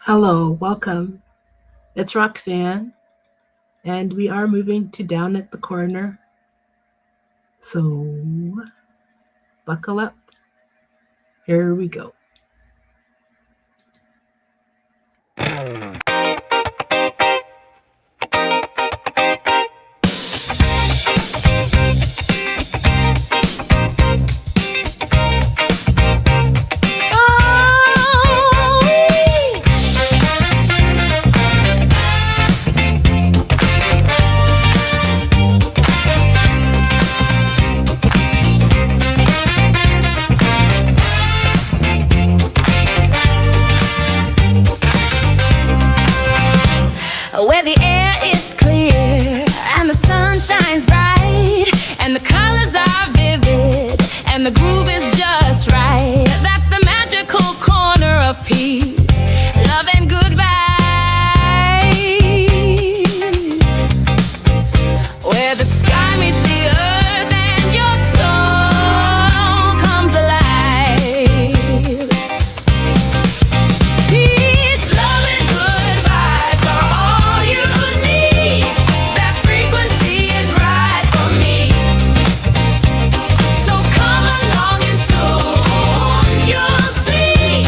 Hello, welcome. It's Roxanne, and we are moving to down at the corner. So, buckle up. Here we go. Where the air is clear and the sun shines bright and the colors are vivid and the groove is just right. That's the magical corner of peace, love and good vibes. Where the sky meets the earth and your soul comes alive. Peace, love and good vibes are all you need. That frequency is right for me. So come along and soon you'll see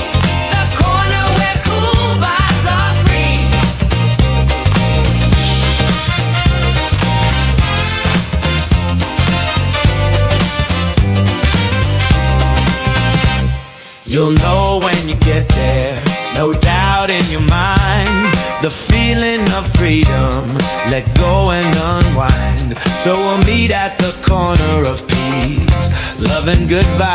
the corner where cool vibes are free. You'll know when you get there, no doubt in your mind. The feeling of freedom, let go and unwind. So we'll meet at the corner of peace, love and good vibes.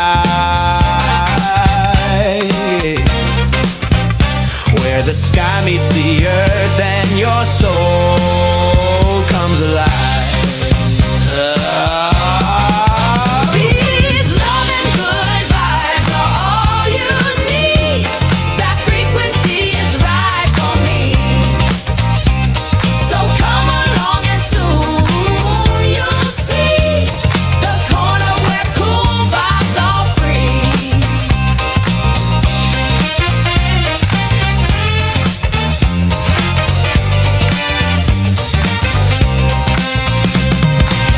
Where the sky meets the earth and your soul comes alive. Peace, love and good vibes are all you need. That frequency is right for me. So come along and soon you'll see the corner where cool vibes are free.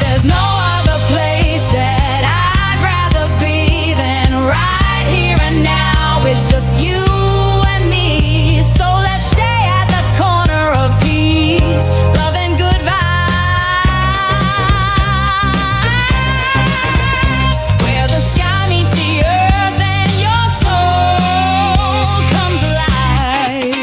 There's no other place that I'd rather be than right here and now. It's just you and me. So let's stay at the corner of peace, love and good vibes. Where the sky meets the earth and your soul comes alive.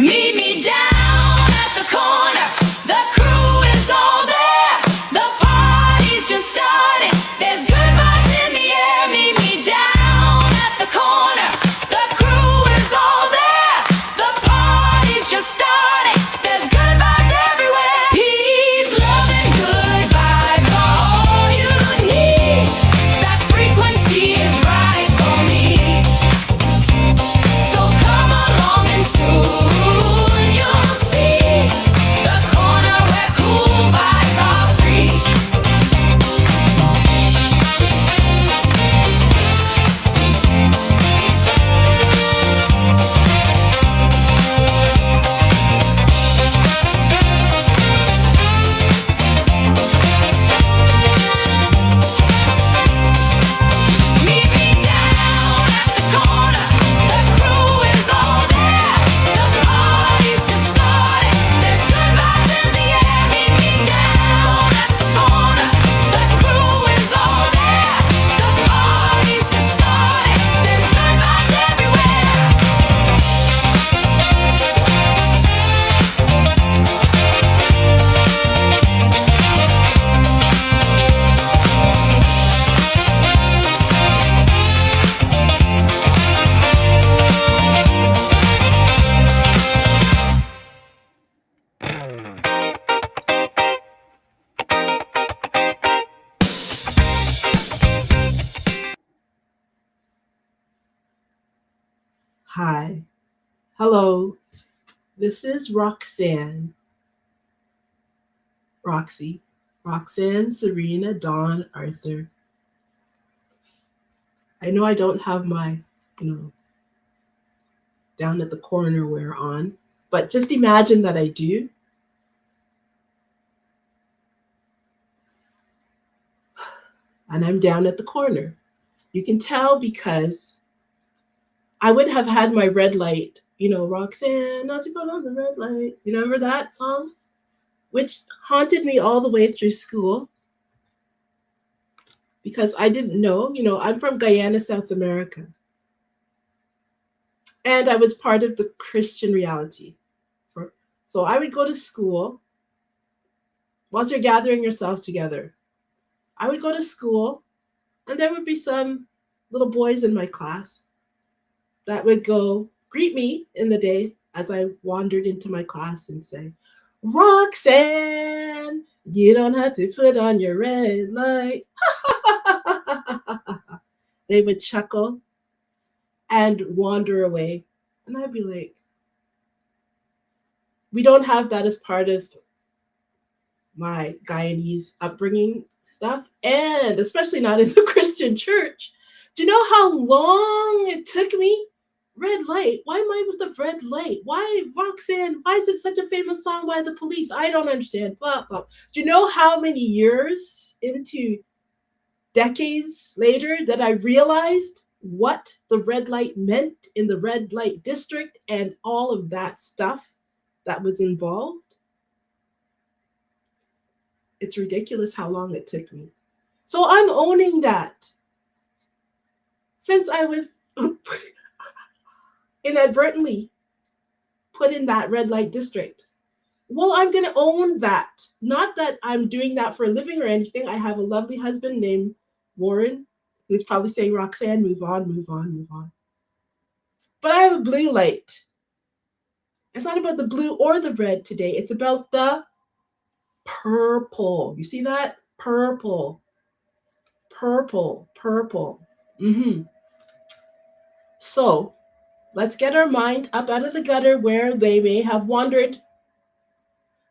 Meet me down at the corner. The crew is all there. The party's just started. There's good vibes in the air. Meet me down at the corner. The crew is all there. The party's just started. There's good vibes everywhere. Peace, love, and good vibes are all you need. That frequency is right for me. So come along and soon you'll see the corner where cool vibes are free. Meet me down at the corner. The crew is all there. The party's just started. There's good vibes in the air. Meet me down at the corner. The crew is all there. The party's just started. There's good vibes everywhere. Hi. Hello. This is Roxanne. Roxy. Roxanne, Serena, Dawn, Arthur. I know I don't have my, down at the corner we're on. But just imagine that I do. And I'm down at the corner. You can tell because I would have had my red light, Roxanne, not to put on the red light. You remember that song? Which haunted me all the way through school because I didn't know, I'm from Guyana, South America. And I was part of the Christian reality. So I would go to school whilst you're gathering yourself together. I would go to school and there would be some little boys in my class that would go greet me in the day as I wandered into my class and say, Roxanne, you don't have to put on your red light. They would chuckle and wander away. And I'd be like, we don't have that as part of my Guyanese upbringing stuff, and especially not in the Christian church. Do you know how long it took me? Red light. Why am I with the red light? Why, Roxanne? Why is it such a famous song by the Police? I don't understand. Blah, blah. Do you know how many years into decades later that I realized what the red light meant in the red light district and all of that stuff that was involved? It's ridiculous how long it took me. So I'm owning that. Since I was inadvertently put in that red light district, well, I'm going to own that. Not that I'm doing that for a living or anything. I have a lovely husband named Warren. He's probably saying, Roxanne, move on, move on, move on. But I have a blue light. It's not about the blue or the red today. It's about the purple. You see that? Purple. Purple. Purple. So let's get our mind up out of the gutter where they may have wandered.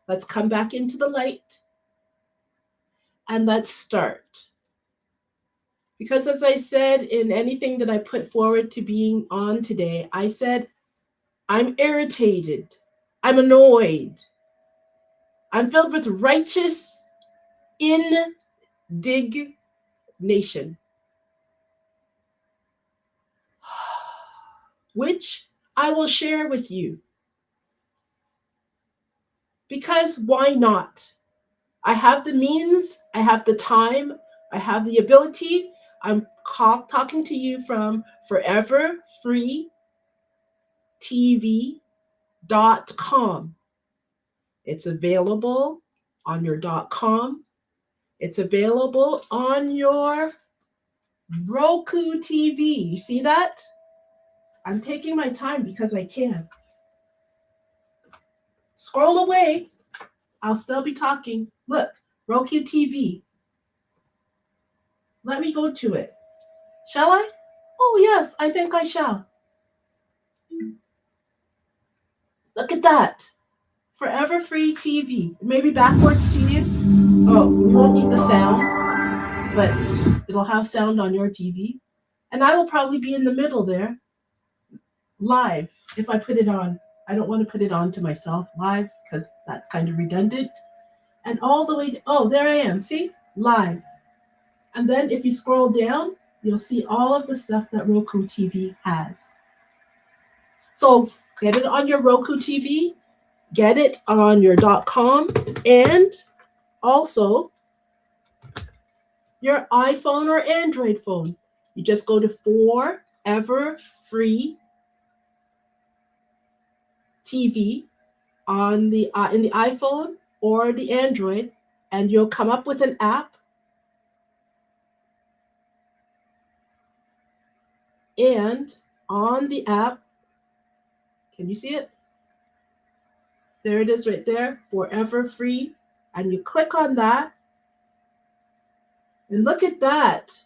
Let's come back into the light. And let's start. Because as I said in anything that I put forward to being on today, I said, I'm irritated. I'm annoyed. I'm filled with righteous indignation, which I will share with you. Because why not? I have the means, I have the time, I have the ability. I'm talking to you from foreverfreetv.com. It's available on your .com. It's available on your Roku TV. You see that? I'm taking my time because I can. Scroll away. I'll still be talking. Look, Roku TV. Let me go to it. Shall I? Oh, yes, I think I shall. Look at that. Forever Free TV. Maybe backwards to you. Oh, we won't need the sound, but it'll have sound on your TV. And I will probably be in the middle there, live, if I put it on. I don't want to put it on to myself live because that's kind of redundant. And all the way, there I am. See? Live. And then if you scroll down, you'll see all of the stuff that Roku TV has. So get it on your Roku TV, get it on your .com, and also your iPhone or Android phone. You just go to Forever Free TV on the in the iPhone or the Android, and you'll come up with an app. And on the app, can you see it? There it is right there, Forever Free. And you click on that. And look at that.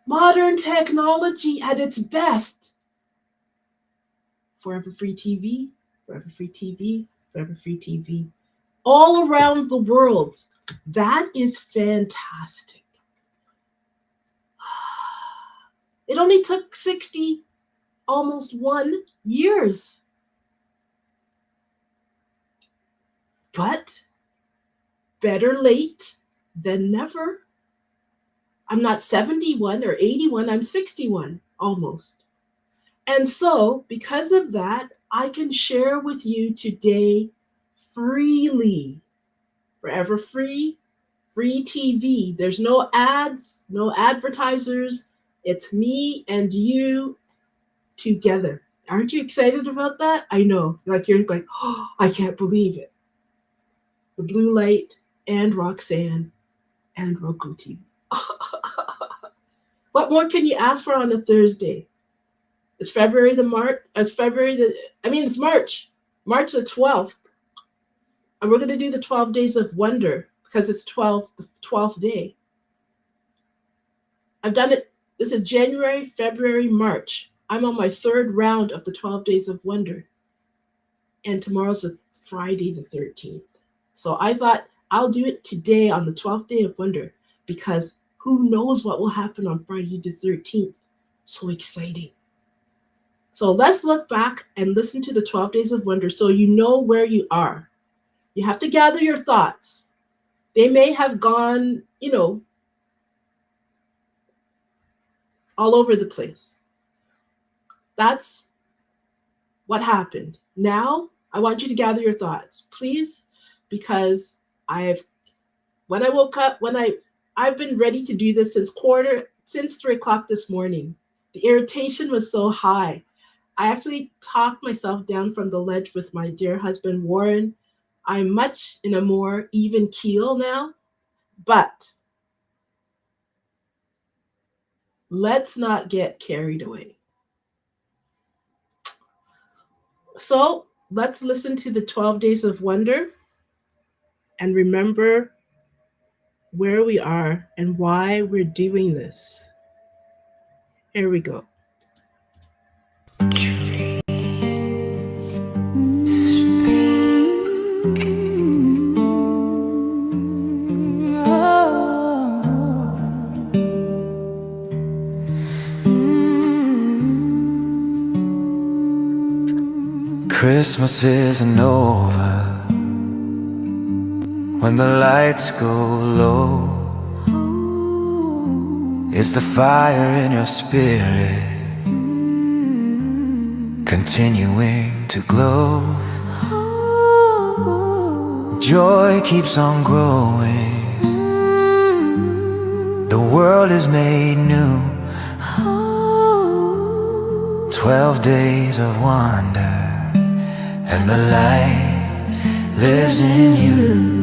Modern technology at its best. Forever Free TV, Forever Free TV, Forever Free TV. All around the world. That is fantastic. It only took 60 almost 1 years. But better late than never. I'm not 71 or 81, I'm 61 almost. And so, because of that, I can share with you today freely, forever free, free TV. There's no ads, no advertisers. It's me and you together. Aren't you excited about that? I know. Like you're like, oh, I can't believe it. The Blue Light and Roxanne and Roku TV. What more can you ask for on a Thursday? It's February the March. It's March. March the 12th. And we're going to do the 12 days of wonder because it's the 12th day. I've done it. This is January, February, March. I'm on my third round of the 12 days of wonder. And tomorrow's a Friday the 13th. So I thought I'll do it today on the 12th day of wonder because who knows what will happen on Friday the 13th. So exciting. So let's look back and listen to the 12 days of wonder so you know where you are. You have to gather your thoughts. They may have gone, all over the place. That's what happened. Now, I want you to gather your thoughts, please, because when I woke up, I've been ready to do this since 3 o'clock this morning. The irritation was so high. I actually talked myself down from the ledge with my dear husband, Warren. I'm much in a more even keel now, but let's not get carried away. So let's listen to the 12 days of wonder and remember where we are and why we're doing this. Here we go. Christmas isn't over when the lights go low. It's the fire in your spirit continuing to glow. Joy keeps on growing. The world is made new. 12 days of wonder, and the light lives in you.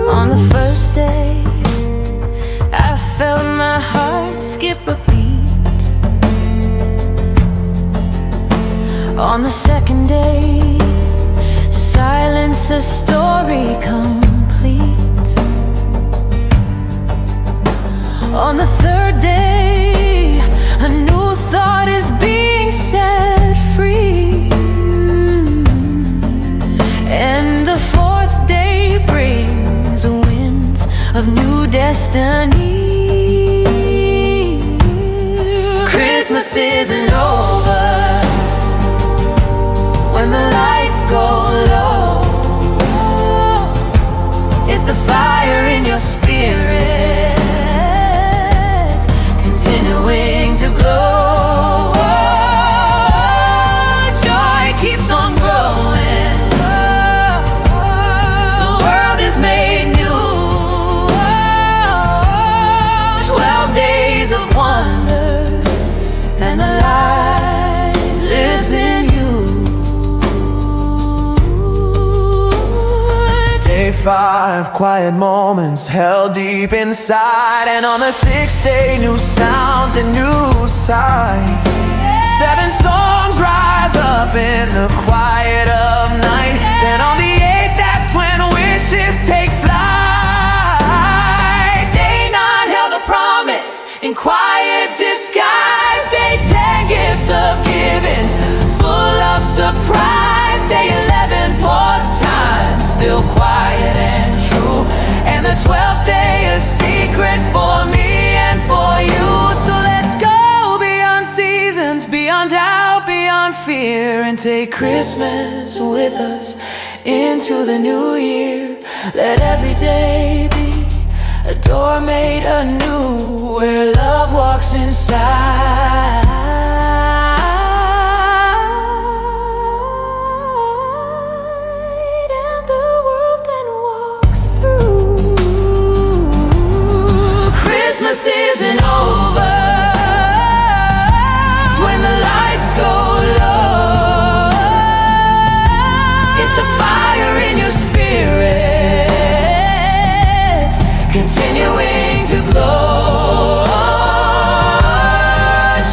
On the first day, I felt my heart skip a beat. On the second day, silence a story complete. On the third day, a new thought is being set free. And the fourth day brings the winds of new destiny. Christmas isn't over when the lights go low. It's the fire in your spirit continuing to glow. Joy keeps on growing. The world is made new. 12 days of wonder, and the light lives in you. Day 5, quiet moments held deep inside. And on the 6th day, new sounds and new sights. 7 songs rise up in the quiet of night. Then on the 8th, that's when wishes take flight. Day 9 held a promise in quiet disguise. Day 10, gifts of giving, full of surprise. Day 11, pause time, still quiet and true. And the 12th day, a secret for me and for you. So let's go. fear and take Christmas with us into the new year. Let every day be a door made anew where love walks inside and the world then walks through. Christmas isn't over when the lights go low. It's the fire in your spirit continuing to glow.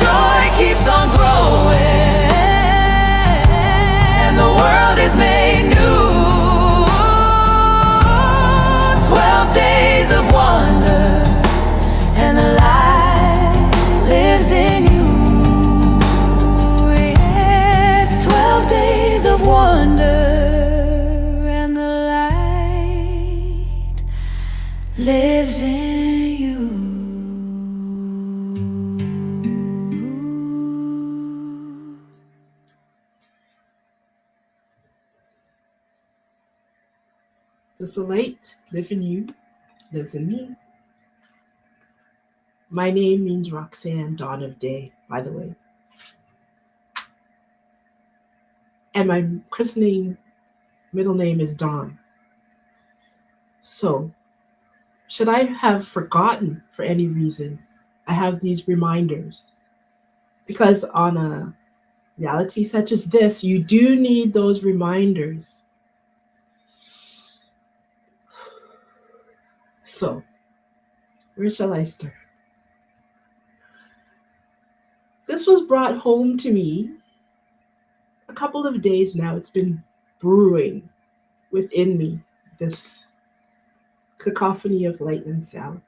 Joy keeps on growing and the world is made new. 12 days of wonder and the light lives in you. Yes, 12 days of wonder and the light lives in you. Does the light live in you? Lives in me. My name means Roxanne, dawn of day, by the way. And my christening middle name is Dawn. So, should I have forgotten for any reason, I have these reminders. Because on a reality such as this, you do need those reminders. So, where shall I start? This was brought home to me a couple of days now. It's been brewing within me, this cacophony of light and sound.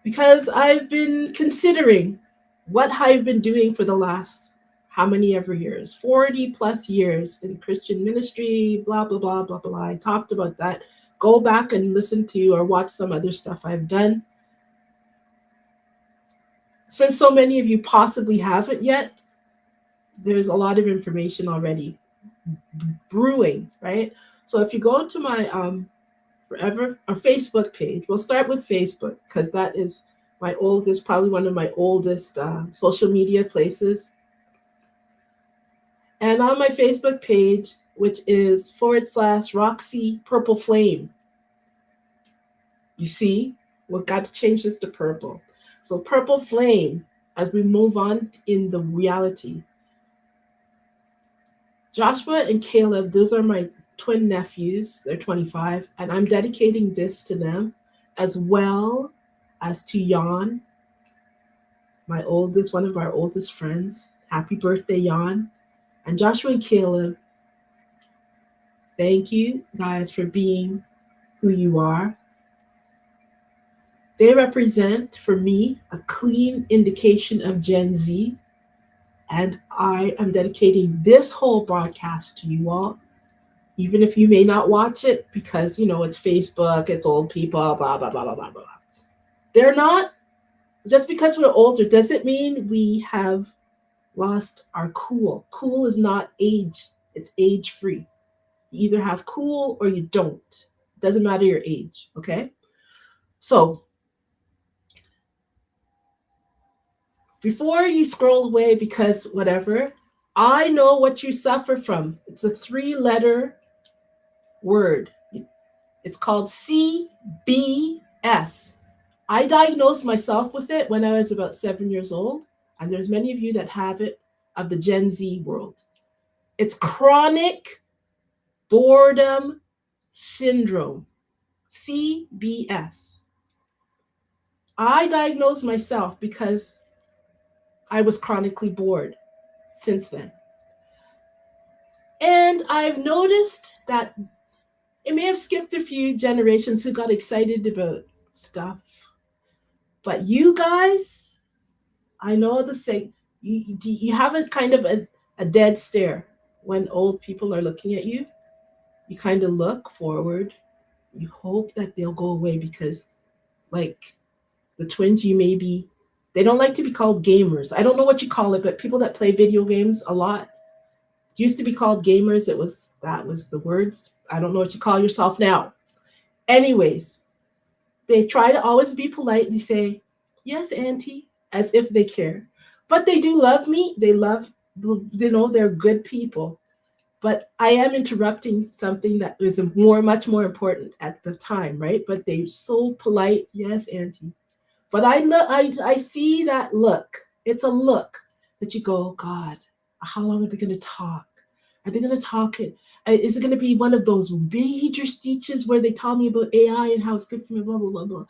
Because I've been considering what I've been doing for the last how many ever years, 40 plus years in Christian ministry, blah, blah, blah, blah, blah. I talked about that. Go back and listen to or watch some other stuff I've done. Since so many of you possibly haven't yet, there's a lot of information already brewing, right? So if you go to my Forever or Facebook page, we'll start with Facebook because that is my oldest, probably one of my oldest social media places. And on my Facebook page, which is / Roxy Purple Flame, you see, we've got to change this to purple. So Purple Flame, as we move on in the reality. Joshua and Caleb, those are my twin nephews. They're 25, and I'm dedicating this to them, as well as to Jan, my oldest, one of our oldest friends. Happy birthday, Jan. And Joshua and Caleb, thank you guys for being who you are. They represent, for me, a clean indication of Gen Z. And I am dedicating this whole broadcast to you all, even if you may not watch it because, it's Facebook, it's old people, blah, blah, blah, blah, blah, blah. They're not, just because we're older, doesn't mean we have lost our cool. Cool is not age, it's age-free. You either have cool or you don't. It doesn't matter your age, okay? So, before you scroll away because whatever, I know what you suffer from. It's a 3-letter word. It's called CBS. I diagnosed myself with it when I was about 7 years old, and there's many of you that have it, of the Gen Z world. It's chronic boredom syndrome, CBS. I diagnosed myself because I was chronically bored since then. And I've noticed that it may have skipped a few generations who got excited about stuff. But you guys, I know the same. You have a kind of a dead stare when old people are looking at you. You kind of look forward. You hope that they'll go away because, like the twins, you may be They don't like to be called gamers. I don't know what you call it, but people that play video games a lot used to be called gamers. That was the words. I don't know what you call yourself now. Anyways, they try to always be polite. They say, "Yes, auntie," as if they care. But they do love me. They love, they're good people. But I am interrupting something that was much more important at the time, right? But they're so polite. "Yes, auntie." But I see that look. It's a look that you go, God, how long are they going to talk? Are they going to talk it? Is it going to be one of those major speeches where they tell me about AI and how it's good for me, blah, blah, blah, blah.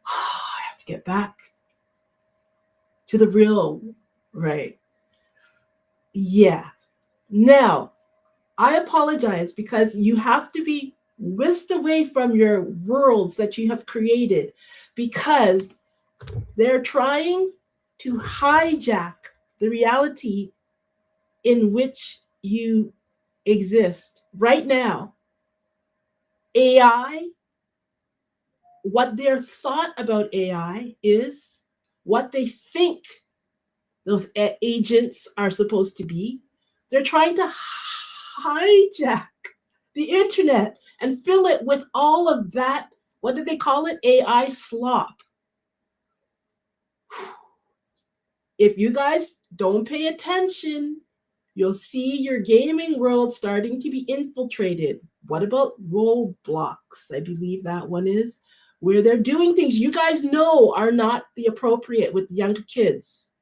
I have to get back to the real, right? Yeah. Now, I apologize because you have to be whisked away from your worlds that you have created because they're trying to hijack the reality in which you exist right now. AI, what their thought about AI is, what they think those agents are supposed to be. They're trying to hijack the internet and fill it with all of that. What did they call it? AI slop. If you guys don't pay attention, you'll see your gaming world starting to be infiltrated. What about Roblox? I believe that one is where they're doing things you guys know are not the appropriate with younger kids.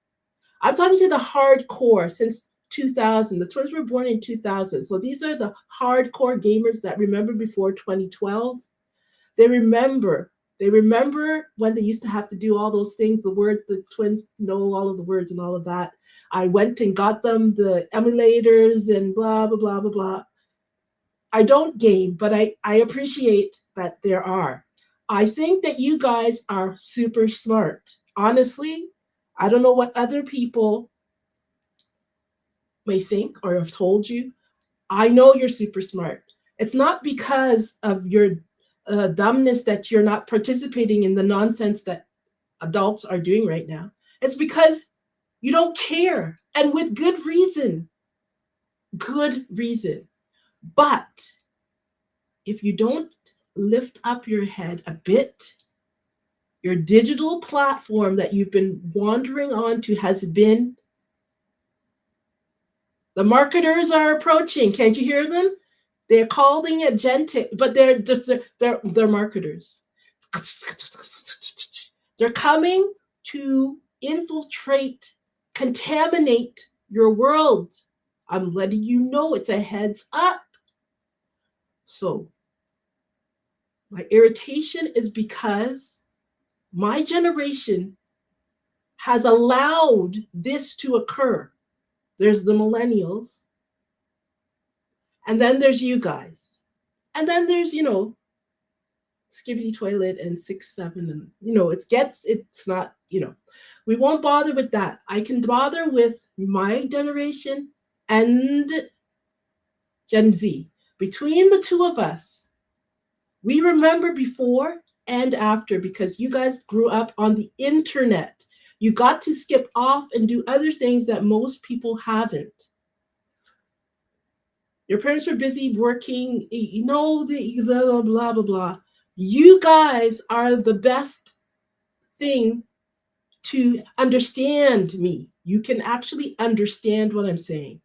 I'm talking to the hardcore since 2000. The twins were born in 2000. So these are the hardcore gamers that remember before 2012. They remember. They remember when they used to have to do all those things, the words, the twins know all of the words and all of that. I went and got them the emulators and blah, blah, blah, blah, blah. I don't game, but I appreciate that there are. I think that you guys are super smart. Honestly, I don't know what other people may think or have told you. I know you're super smart. It's not because of your dumbness that you're not participating in the nonsense that adults are doing right now. It's because you don't care, and with good reason. Good reason. But if you don't lift up your head a bit, your digital platform that you've been wandering onto has been. The marketers are approaching. Can't you hear them? They're calling it Gentech, but they're marketers. They're coming to infiltrate, contaminate your world. I'm letting you know it's a heads up. So my irritation is because my generation has allowed this to occur. There's the millennials, and then there's you guys. And then there's, Skibbity Toilet and 6, 7, and it's not, we won't bother with that. I can bother with my generation and Gen Z. Between the two of us, we remember before and after because you guys grew up on the internet. You got to skip off and do other things that most people haven't. Your parents were busy working, the blah, blah, blah, blah. You guys are the best thing to understand me. You can actually understand what I'm saying.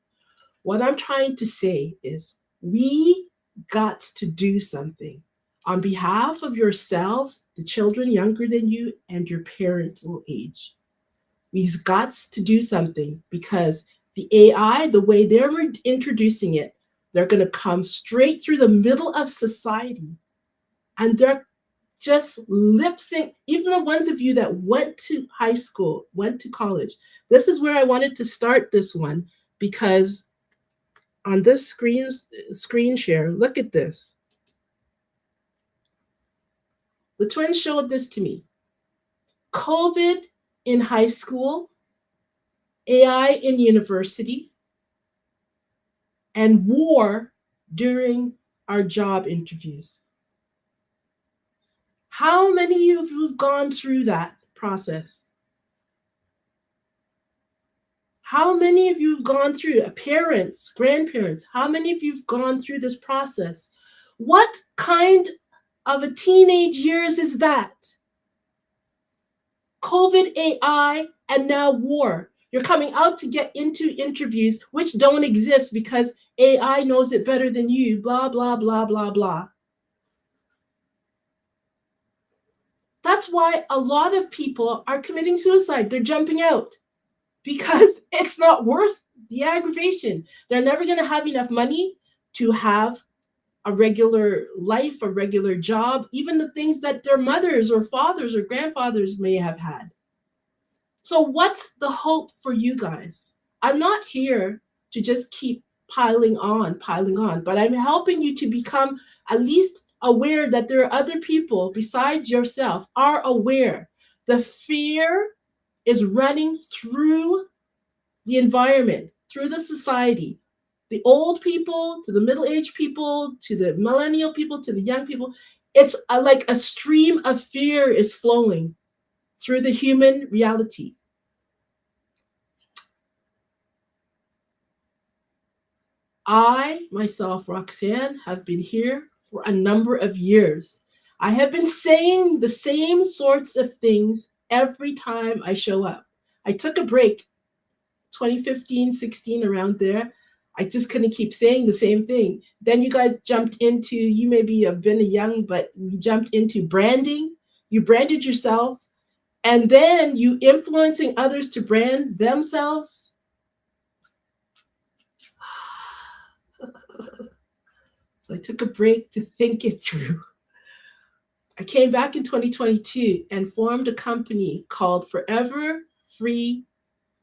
What I'm trying to say is we got to do something on behalf of yourselves, the children younger than you, and your parental age. We've got to do something because the AI, the way they're introducing it, they're going to come straight through the middle of society. And they're just lip sync. Even the ones of you that went to high school, went to college. This is where I wanted to start this one because on this screen share, look at this. The twins showed this to me. COVID in high school, AI in university, and war during our job interviews. How many of you have gone through that process? How many of you have gone through, parents, grandparents, how many of you have gone through this process? What kind of a teenage years is that? COVID, AI, and now war. You're coming out to get into interviews which don't exist because AI knows it better than you, blah, blah, blah, blah, blah. That's why a lot of people are committing suicide. They're jumping out because it's not worth the aggravation. They're never going to have enough money to have a regular life, a regular job, even the things that their mothers or fathers or grandfathers may have had. So what's the hope for you guys? I'm not here to just keep piling on, but I'm helping you to become at least aware that there are other people besides yourself are aware. The fear is running through the environment, through the society, the old people to the middle-aged people, to the millennial people, to the young people. It's like a stream of fear is flowing through the human reality. I, myself, Roxanne, have been here for a number of years. I have been saying the same sorts of things every time I show up. I took a break, 2015, 16, around there. I just couldn't keep saying the same thing. Then you guys jumped into, you maybe have been young, but you jumped into branding. You branded yourself, and then you influencing others to brand themselves. So I took a break to think it through. I came back in 2022 and formed a company called Forever Free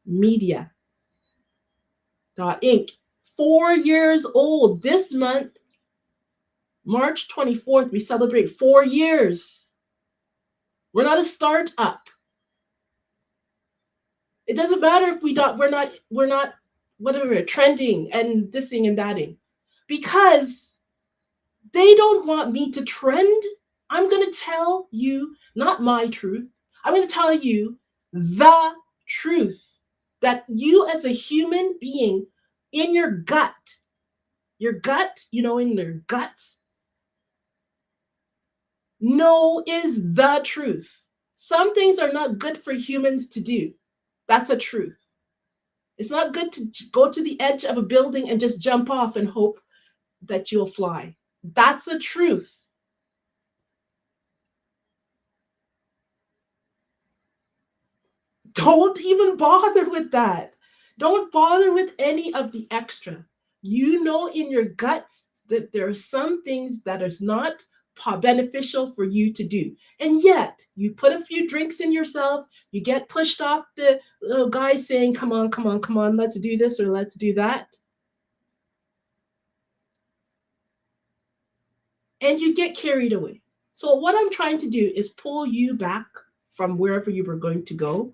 Media Inc. 4 years old. This month, March 24th, we celebrate 4 years. We're not a startup. It doesn't matter if we're not whatever trending and thising and thating, because they don't want me to trend. I'm going to tell you not my truth. I'm going to tell you the truth, that you as a human being in your gut, in your guts, know is the truth. Some things are not good for humans to do. That's a truth. It's not good to go to the edge of a building and just jump off and hope that you'll fly. That's the truth. Don't even bother with that. Don't bother with any of the extra. You know in your guts that there are some things that is not beneficial for you to do. And yet, you put a few drinks in yourself, you get pushed off the little guy saying, come on, let's do this or let's do that. And you get carried away. So what I'm trying to do is pull you back from wherever you were going to go.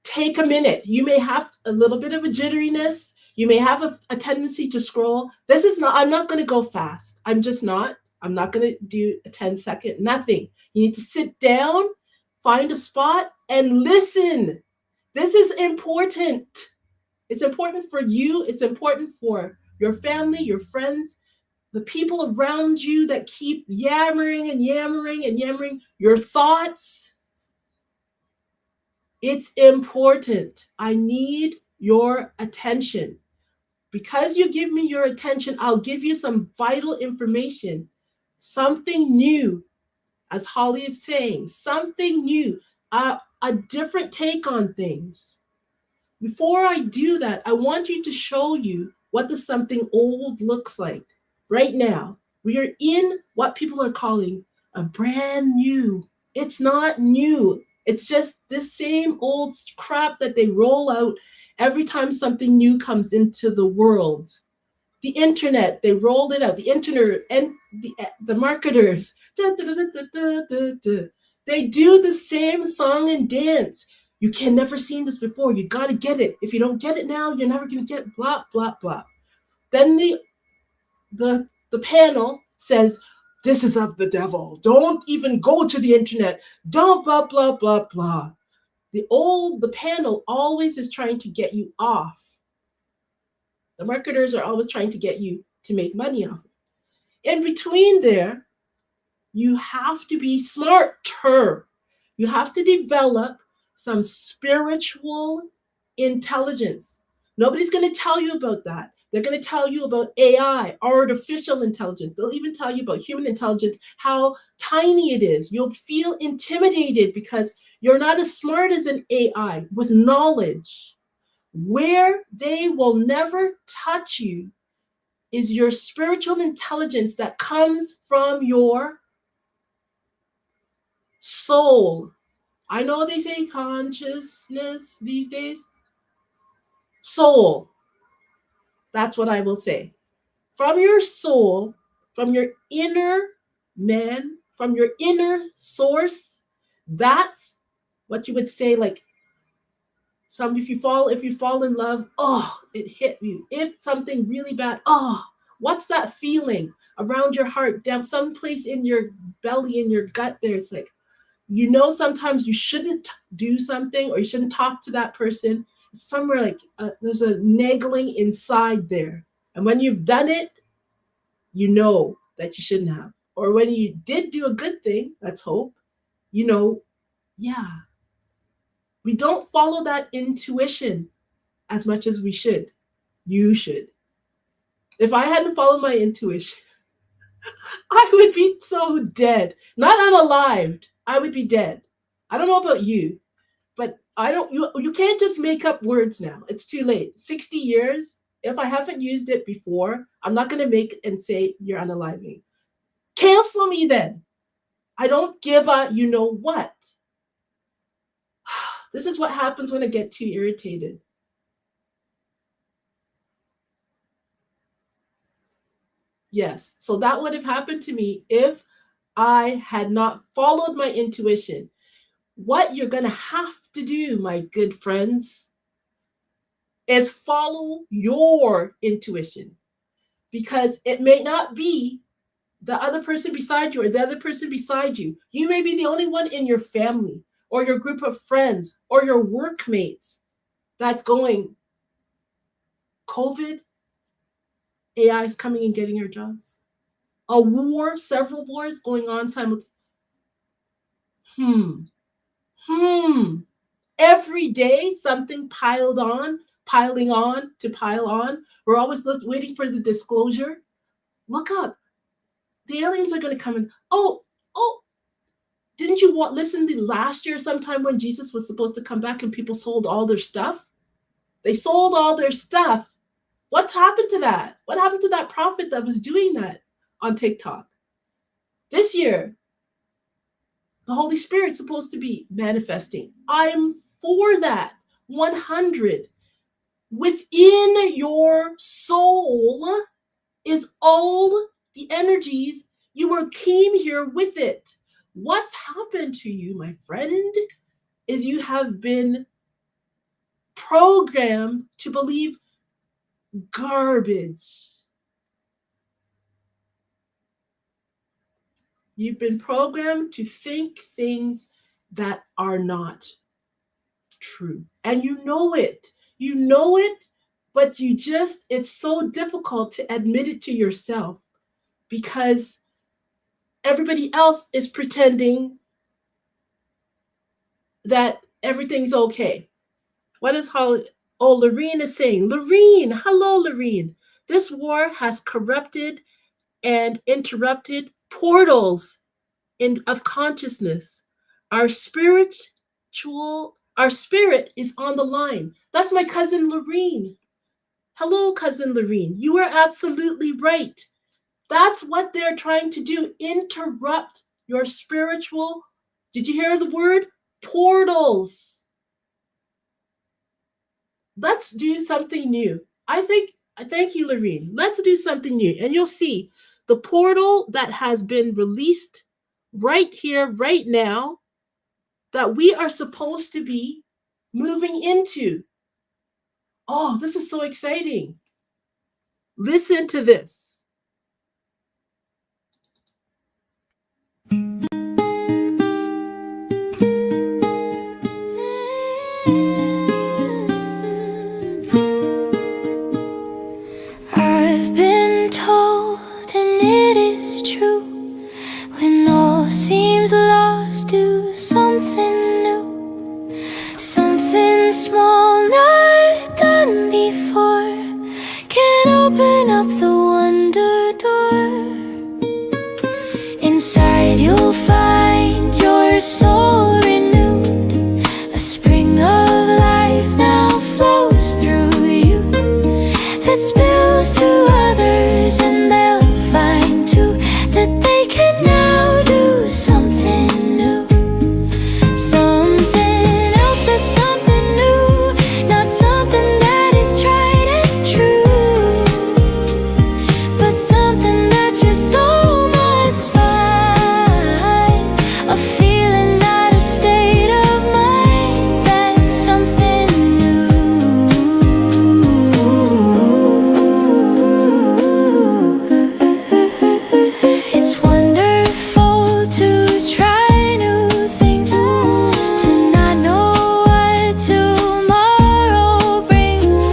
Take a minute. You may have a little bit of a jitteriness. You may have a tendency to scroll. I'm not going to go fast. I'm not going to do a 10-second, nothing. You need to sit down, find a spot, and listen. This is important. It's important for you. It's important for your family, your friends, the people around you that keep yammering your thoughts. It's important. I need your attention. Because you give me your attention, I'll give you some vital information, something new, as Holly is saying, something new, a different take on things. Before I do that, I want you to show you what the something old looks like. Right now, we are in what people are calling a brand new. It's not new. It's just the same old crap that they roll out every time something new comes into the world. The internet, they rolled it out. The internet and the marketers, they do the same song and dance. You can never seen this before. You got to get it. If you don't get it now, you're never going to get blah, blah, blah. Then the panel says, this is of the devil. Don't even go to the internet. Don't blah, blah, blah, blah. The panel always is trying to get you off. The marketers are always trying to get you to make money off. In between there, you have to be smarter. You have to develop some spiritual intelligence. Nobody's going to tell you about that. They're going to tell you about AI, artificial intelligence. They'll even tell you about human intelligence, how tiny it is. You'll feel intimidated because you're not as smart as an AI with knowledge. Where they will never touch you is your spiritual intelligence that comes from your soul. I know they say consciousness these days. Soul. That's what I will say. From your soul, from your inner man, from your inner source, that's what you would say, like, if you fall in love, oh, it hit you. If something really bad, oh, what's that feeling around your heart, down someplace in your belly, in your gut there? It's like, sometimes you shouldn't do something or you shouldn't talk to that person. Somewhere like there's a nagging inside there. And when you've done it, you know that you shouldn't have. Or when you did do a good thing, let's hope, yeah. We don't follow that intuition as much as we should. You should. If I hadn't followed my intuition, I would be so dead. Not unalived. I would be dead. I don't know about you, but you can't just make up words now. It's too late. 60 years, if I haven't used it before, I'm not going to make it and say you're unaliving. Cancel me then. I don't give a you know what. This is what happens when I get too irritated. Yes, so that would have happened to me if I had not followed my intuition. What you're going to have to do, my good friends, is follow your intuition, because it may not be the other person beside you or the other person beside you. You may be the only one in your family or your group of friends or your workmates that's going, COVID, AI is coming and getting your jobs. A war, several wars going on simultaneously. Every day, something piling on to pile on. We're always waiting for the disclosure. Look up. The aliens are going to come in. Oh, didn't you listen to last year sometime when Jesus was supposed to come back and people sold all their stuff? They sold all their stuff. What's happened to that? What happened to that prophet that was doing that on TikTok? This year, the Holy Spirit's supposed to be manifesting. I'm for that. 100. Within your soul is all the energies. You came here with it. What's happened to you, my friend, is you have been programmed to believe garbage. You've been programmed to think things that are not true. And you know it. You know it, but it's so difficult to admit it to yourself because everybody else is pretending that everything's okay. What is Holly? Oh, Lorene is saying, Lorene, hello, Lorene. This war has corrupted and interrupted portals of consciousness. Our spirit is on the line. That's my cousin Lorene. Hello, cousin Lorene. You are absolutely right. That's what they're trying to do. Interrupt your spiritual, did you hear the word? Portals. Let's do something new. Thank you, Lorene. Let's do something new. And you'll see the portal that has been released right here, right now, that we are supposed to be moving into. Oh, this is so exciting. Listen to this. Something small not done before can open up the wonder door. Inside you'll find your soul renewed. A spring of life now flows through you that spills to others, and they'll find too that they can now do something new. Something else that's something new, not something that is tried and true, but something that your soul must find. A feeling, not a state of mind, that's something new. It's wonderful to try new things, to not know what tomorrow brings,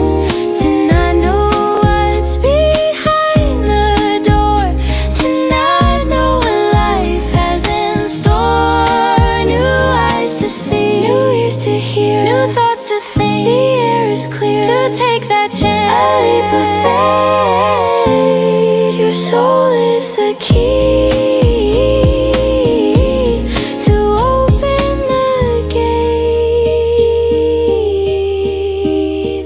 to not know what's behind the door, to not know what life has in store. New eyes to see, new ears to hear, new thoughts to think. The air is clear to take that chance, a leap of faith. Your soul is the key to open the gate.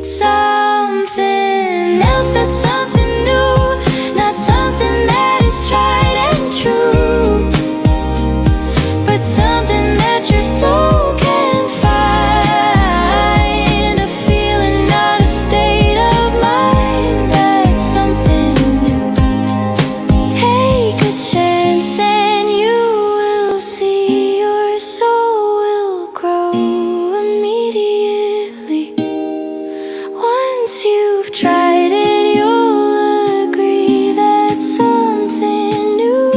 Something else that's something new, not something that is tried and true, but something that your soul can find. A feeling, not a state of mind, that's something new. Take a chance and you will see your soul will grow immediately. Once you've tried it, you'll agree that something new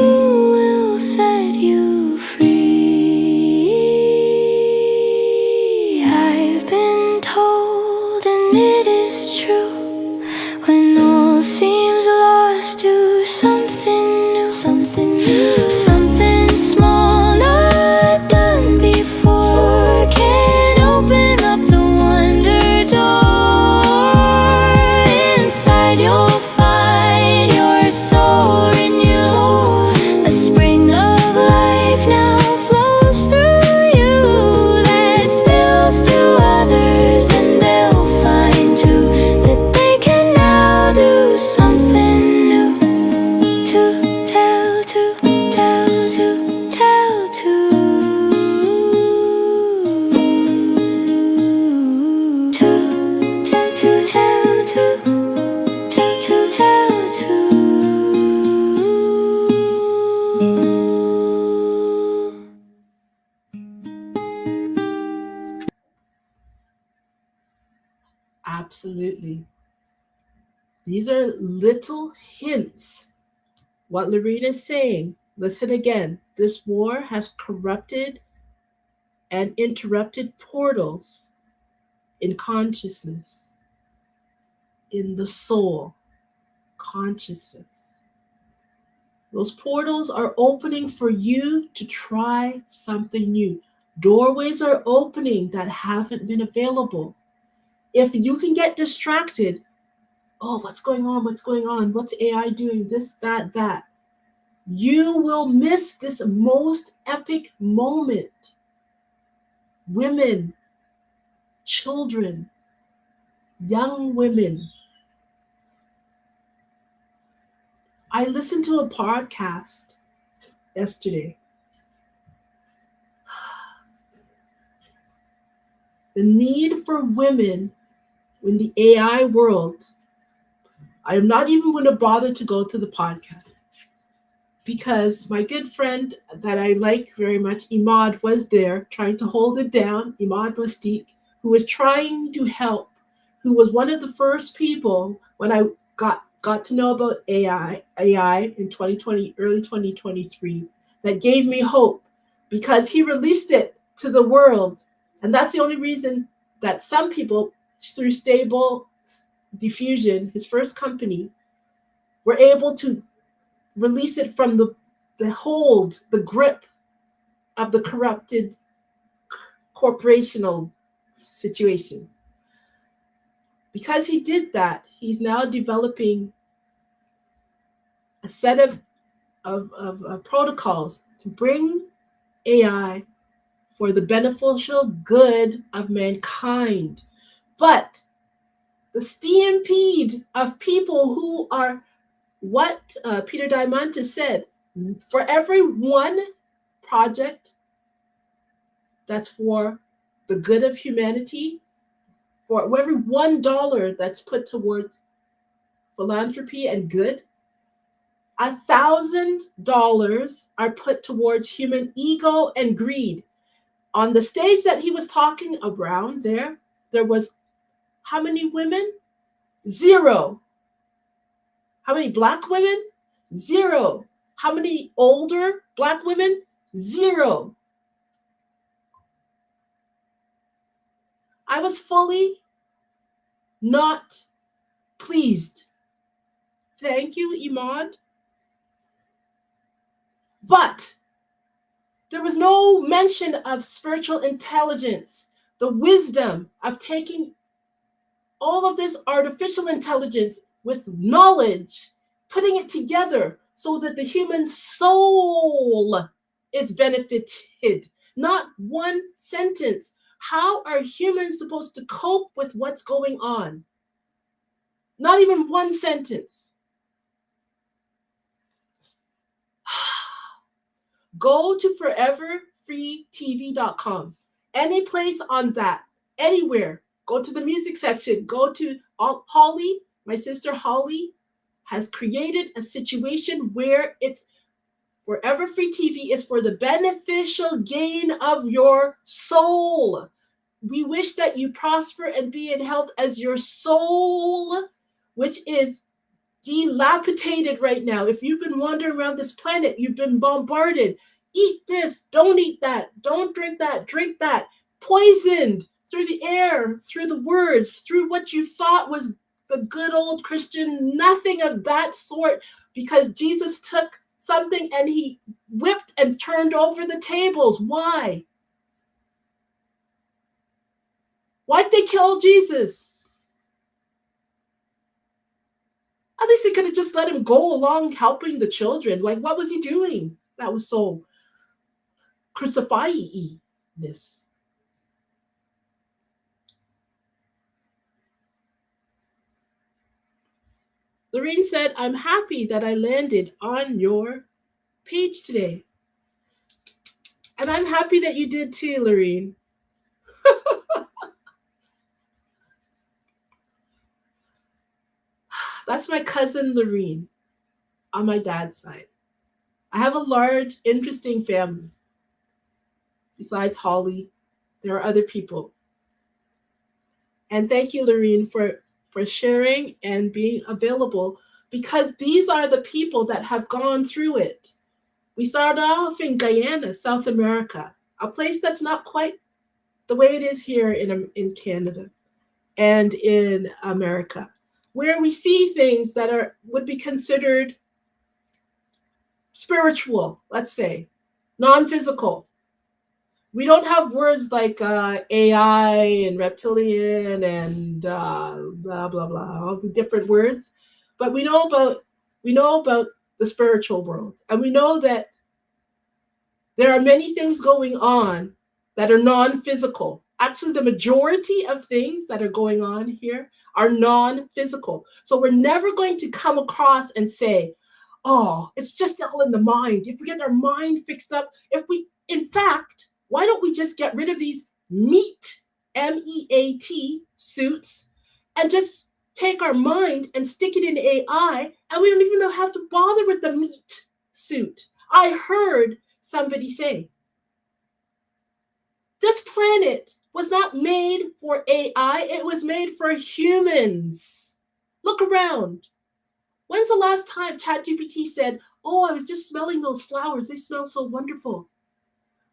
will set you free. I've been told, and it is true, when all seems lost, do something new, something new. Something small not done before can open up the wonder door. Inside you'll find your soul renewed. A spring of life now flows through you that spills to others, and they'll find too that they can now do something new. To tell, to tell, to tell, to tell, to tell, to tell, to. Absolutely. These are little hints. What Lorena is saying, listen again. This war has corrupted and interrupted portals in consciousness, in the soul, consciousness. Those portals are opening for you to try something new. Doorways are opening that haven't been available. If you can get distracted, oh, what's going on? What's going on? What's AI doing? This, that. You will miss this most epic moment. Women, children, young women. I listened to a podcast yesterday. The need for women in the AI world. I am not even going to bother to go to the podcast because my good friend that I like very much, Imad, was there trying to hold it down. Imad Mustiq, who was trying to help, who was one of the first people when I got to know about AI in 2020, early 2023, that gave me hope because he released it to the world. And that's the only reason that some people, through Stable Diffusion, his first company, were able to release it from the hold, the grip of the corrupted corporational situation. Because he did that, he's now developing a set of protocols to bring AI for the beneficial good of mankind. But the stampede of people who are what Peter Diamandis said, for every one project that's for the good of humanity, for every $1 that's put towards philanthropy and good, $1,000 are put towards human ego and greed. On the stage that he was talking around there was how many women? 0. How many black women? 0. How many older black women? 0. I was fully not pleased. Thank you, Imad. But there was no mention of spiritual intelligence, the wisdom of taking all of this artificial intelligence with knowledge, putting it together so that the human soul is benefited. Not one sentence. How are humans supposed to cope with what's going on? Not even one sentence. Go to foreverfreetv.com. Any place on that, anywhere. Go to the music section. Go to Holly. My sister Holly has created a situation where it's Forever Free TV is for the beneficial gain of your soul. We wish that you prosper and be in health as your soul, which is dilapidated right now. If you've been wandering around this planet, you've been bombarded. Eat this, don't eat that, don't drink that, poisoned through the air, through the words, through what you thought was the good old Christian, nothing of that sort, because Jesus took something and he whipped and turned over the tables. Why? Why'd they kill Jesus? At least they could have just let him go along helping the children. Like, what was he doing? That was so crucify-y-ness. Lorene said, I'm happy that I landed on your page today. And I'm happy that you did too, Lorene. That's my cousin Lorene on my dad's side. I have a large, interesting family. Besides Holly, there are other people. And thank you, Lorene, for sharing and being available, because these are the people that have gone through it. We started off in Guyana, South America, a place that's not quite the way it is here in Canada and in America, where we see things that would be considered spiritual, let's say, non-physical. We don't have words like AI and reptilian and blah blah blah, all the different words, but we know about the spiritual world, and we know that there are many things going on that are non-physical. Actually, the majority of things that are going on here are non-physical. So we're never going to come across and say, oh, it's just all in the mind. If we get our mind fixed up, in fact, why don't we just get rid of these meat, MEAT suits, and just take our mind and stick it in AI, and we don't even have to bother with the meat suit. I heard somebody say, this planet was not made for AI, it was made for humans. Look around. When's the last time ChatGPT said, oh, I was just smelling those flowers, they smell so wonderful.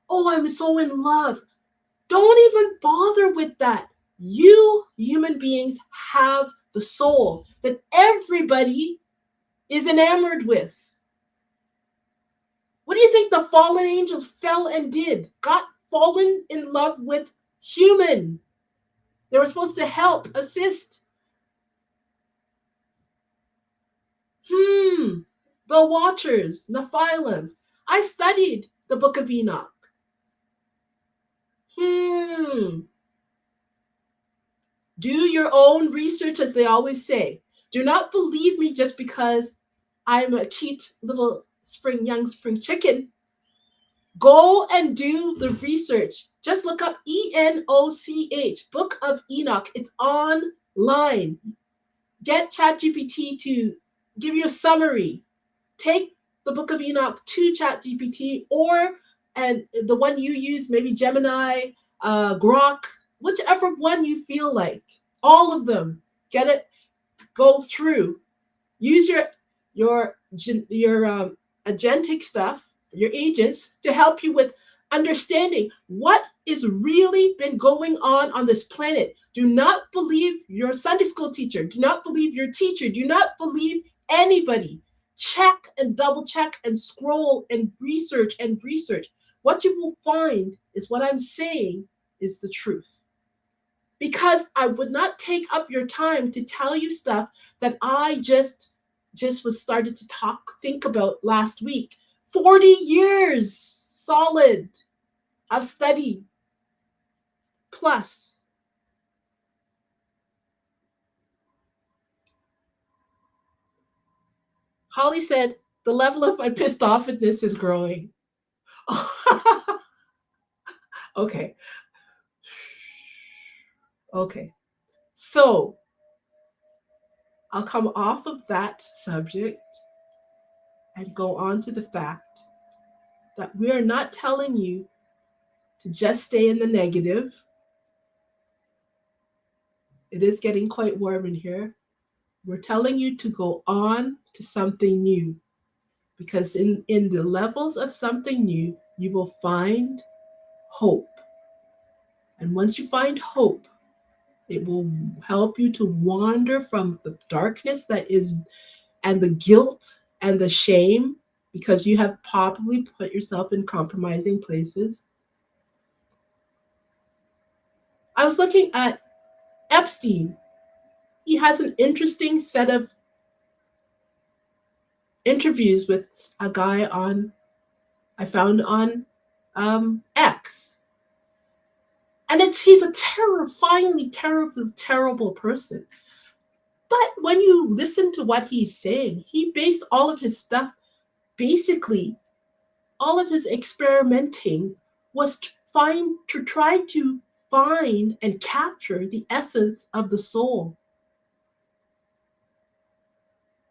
Oh, I'm so in love. Don't even bother with that. You human beings have the soul that everybody is enamored with. What do you think the fallen angels fell and did? Got fallen in love with human. They were supposed to help, assist. The Watchers, Nephilim. I studied the Book of Enoch. Do your own research, as they always say. Do not believe me just because I'm a cute little young spring chicken. Go and do the research. Just look up Enoch, Book of Enoch. It's online. Get ChatGPT to give you a summary. Take the Book of Enoch to ChatGPT, and the one you use, maybe Gemini, Grok, whichever one you feel like. All of them. Get it. Go through. Use your agentic stuff, your agents, to help you with understanding what is really been going on this planet. Do not believe your Sunday school teacher. Do not believe your teacher. Do not believe anybody. Check and double check and scroll and research and research. What you will find is what I'm saying is the truth. Because I would not take up your time to tell you stuff that I just was started to think about last week. 40 years solid of study plus. Holly said, the level of my pissed offness is growing. Okay. So I'll come off of that subject and go on to the fact that we are not telling you to just stay in the negative. It is getting quite warm in here. We're telling you to go on to something new, because in the levels of something new, you will find hope. And once you find hope, it will help you to wander from the darkness that is, and the guilt and the shame, because you have probably put yourself in compromising places. I was looking at Epstein. He has an interesting set of interviews with a guy I found on X. And he's a terrifyingly terrible person. But when you listen to what he's saying, he based all of his stuff, basically, all of his experimenting was to try to find and capture the essence of the soul.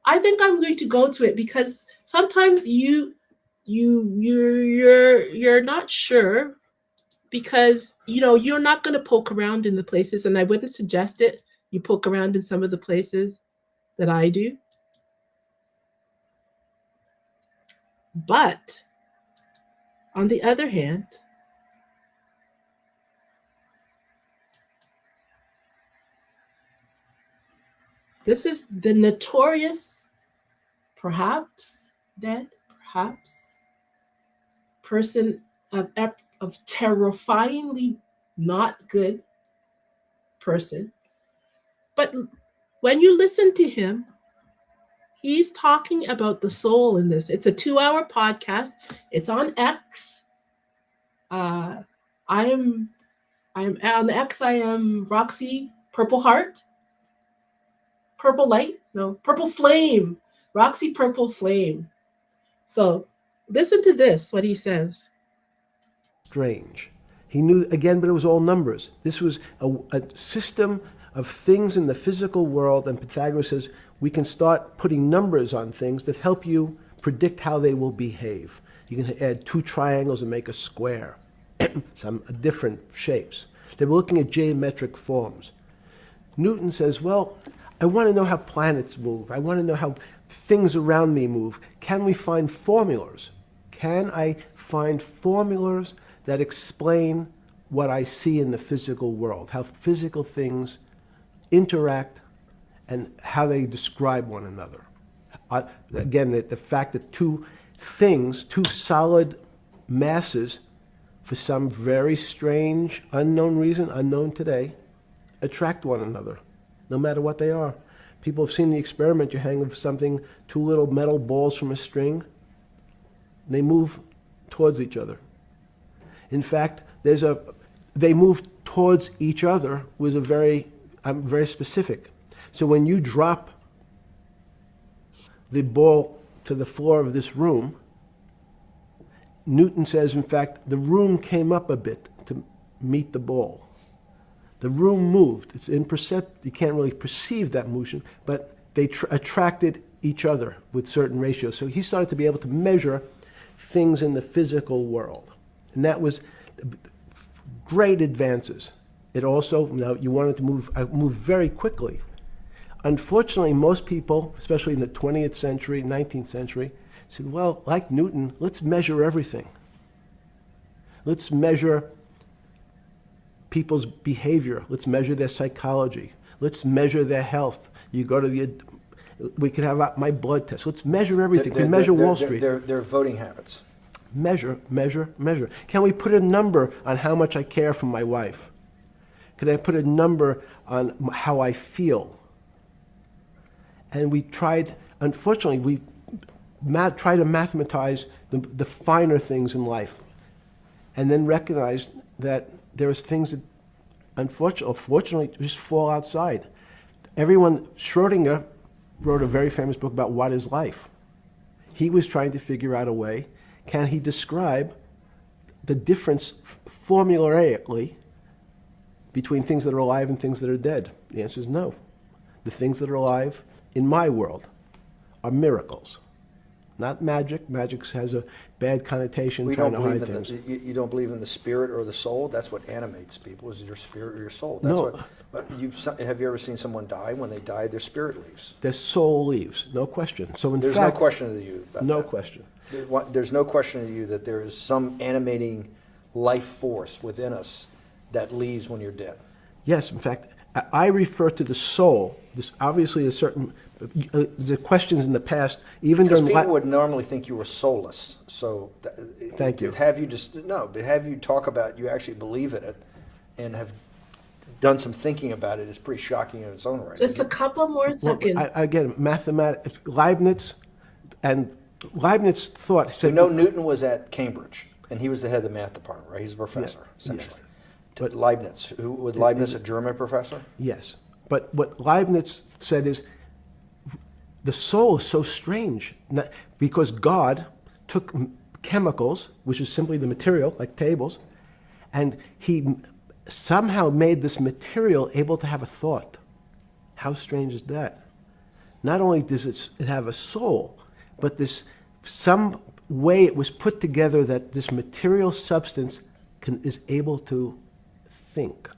I think I'm going to go to it because sometimes you're not sure, because you're not going to poke around in the places, and I wouldn't suggest it. You poke around in some of the places that I do. But on the other hand, this is the notorious, perhaps dead, perhaps person of terrifyingly not good person. But when you listen to him, he's talking about the soul in this. It's a 2-hour podcast. It's on X. I am on X. I am Roxy Purple Heart. Purple Light? No, Purple Flame. Roxy Purple Flame. So listen to this, what he says. Strange. He knew, again, but it was all numbers. This was a system of things in the physical world, and Pythagoras says we can start putting numbers on things that help you predict how they will behave. You can add 2 triangles and make a square, some different shapes. They were looking at geometric forms. Newton says, well, I want to know how planets move. I want to know how things around me move. Can we find formulas? Can I find formulas that explain what I see in the physical world, how physical things interact and how they describe one another? Again, the fact that 2 solid masses, for some very strange, unknown reason, unknown today, attract one another, no matter what they are. People have seen the experiment. You hang something, two little metal balls from a string, they move towards each other. In fact, they move towards each other was I'm very specific. So when you drop the ball to the floor of this room, Newton says, in fact, the room came up a bit to meet the ball. The room moved. It's imperceptible. You can't really perceive that motion, but they attracted each other with certain ratios. So he started to be able to measure things in the physical world. And that was great advances. It also, you wanted to move very quickly. Unfortunately, most people, especially in the 20th century, 19th century, said, well, like Newton, let's measure everything. Let's measure people's behavior. Let's measure their psychology. Let's measure their health. You go to we could have my blood test. Let's measure everything. We measure Wall Street. Their voting habits. Measure, measure, measure. Can we put a number on how much I care for my wife? Can I put a number on how I feel? And we tried, unfortunately, we try to mathematize the finer things in life, and then recognize that there's things that unfortunately just fall outside. Schrodinger wrote a very famous book about what is life. He was trying to figure out a way, can he describe the difference formulaically between things that are alive and things that are dead? The answer is no. The things that are alive in my world are miracles, not magic. Magic has a bad connotation, We trying don't to hide believe in things. you don't believe in the spirit or the soul. That's what animates people, is your spirit or your soul. That's No. what have you ever seen someone die? When they die, their spirit leaves. Their soul leaves, no question. So in There's fact, no question to you about no that. question. There's no question to you that there is some animating life force within us that leaves when you're dead. Yes, in fact, I refer to the soul. This obviously is certain. The questions in the past, even Because during people would normally think you were soulless. So Thank you. But have you talk about you actually believe in it and have done some thinking about it is pretty shocking in its own right. Just a couple more seconds. again, mathematics, Leibniz thought. We know Newton was at Cambridge, and he was the head of the math department, right? He's a professor, essentially. yes. But Leibniz, was Leibniz a German professor? Yes, but what Leibniz said is the soul is so strange because God took chemicals, which is simply the material, like tables, and he somehow made this material able to have a thought. How strange is that? Not only does it have a soul, but some way it was put together that this material substance is able to think.